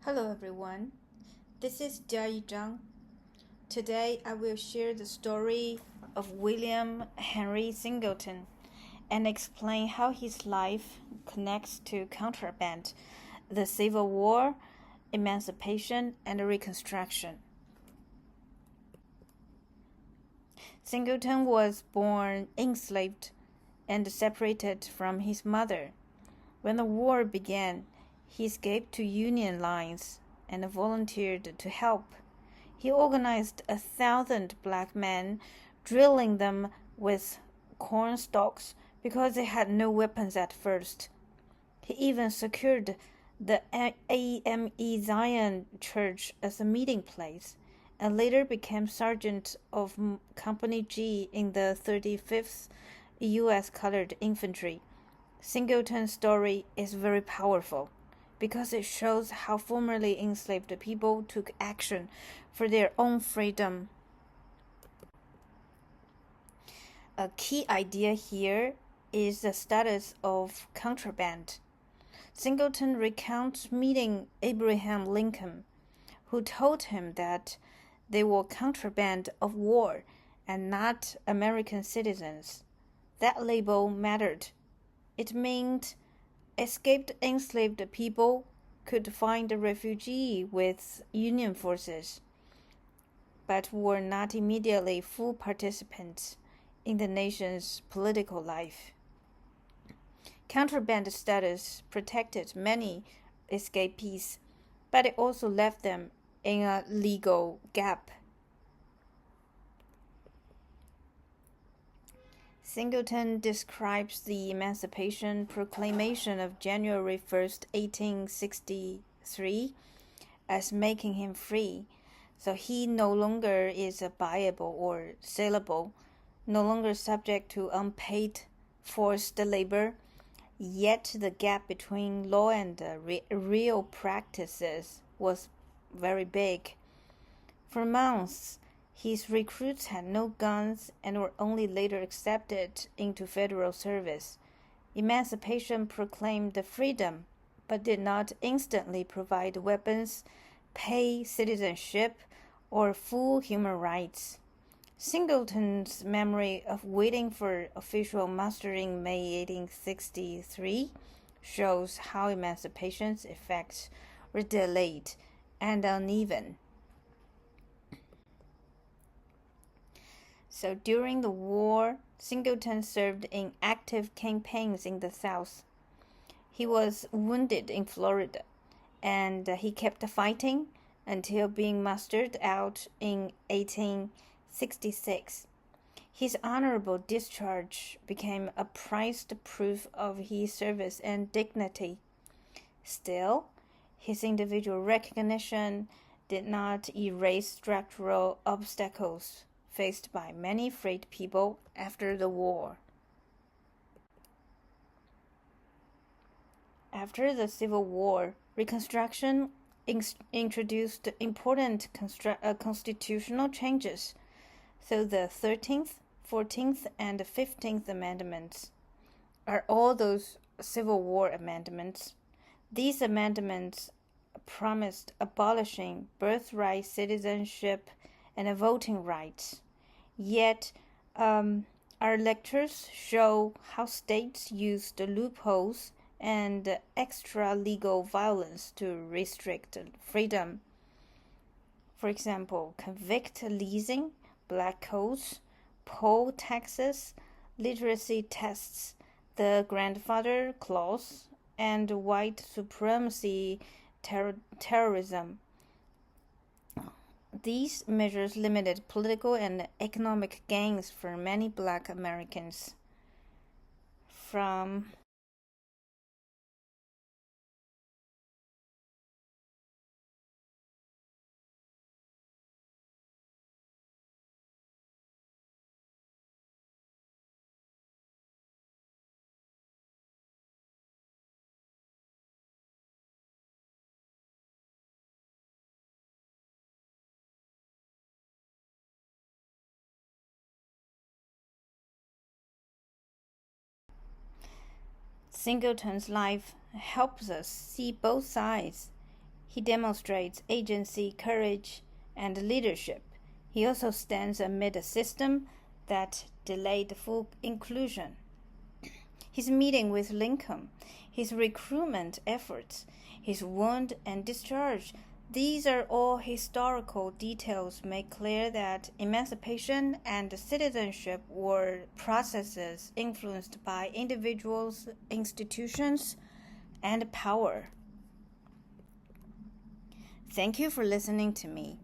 Hello everyone, this is Jiayi Zhang. Today I will share the story of William Henry Singleton and explain how his life connects to contraband, the Civil War, emancipation, and Reconstruction. Singleton was born enslaved and separated from his mother. When the war began, he escaped to Union lines and volunteered to help. He organized 1,000 black men, drilling them with corn stalks because they had no weapons at first. He even secured the Jiayi Zhang church as a meeting place, and later became sergeant of Company G in the 35th U.S. Colored Infantry. Singleton's story is very powerful because it shows how formerly enslaved people took action for their own freedom. A key idea here is the status of contraband. Singleton recounts meeting Abraham Lincoln, who told him that they were contraband of war and not American citizens. That label mattered. It meant escaped enslaved people could find a refugee with Union forces, but were not immediately full participants in the nation's political life. Contraband status protected many escapees, but it also left them in a legal gap. Singleton describes the Emancipation Proclamation of January 1st, 1863, as making him free, so he no longer is buyable or saleable, no longer subject to unpaid forced labor. Yet the gap between law and real practices was very big. For months, his recruits had no guns and were only later accepted into federal service. Emancipation proclaimed freedom, but did not instantly provide weapons, pay, citizenship, or full human rights. Singleton's memory of waiting for official muster in May 1863 shows how emancipation's effects were delayed and uneven. So during the war, Singleton served in active campaigns in the South. He was wounded in Florida, and he kept fighting until being mustered out in 1866. His honorable discharge became a prized proof of his service and dignity. Still, his individual recognition did not erase structural obstacles faced by many freed people after the war. After the Civil War, Reconstruction introduced important constitutional changes. So the 13th, 14th, and 15th Amendments are all those Civil War amendments. These amendments promised abolishing birthright citizenship and voting rights. Yet, our lectures show how states used loopholes and extra-legal violence to restrict freedom. For example, convict leasing, black codes, poll taxes, literacy tests, the grandfather clause, and white supremacy terrorism. These measures limited political and economic gains for many black Americans. From Singleton's life helps us see both sides. He demonstrates agency, courage, and leadership. He also stands amid a system that delayed full inclusion. His meeting with Lincoln, his recruitment efforts, his wound and discharge, these are all historical details make clear that emancipation and citizenship were processes influenced by individuals, institutions, and power. Thank you for listening to me.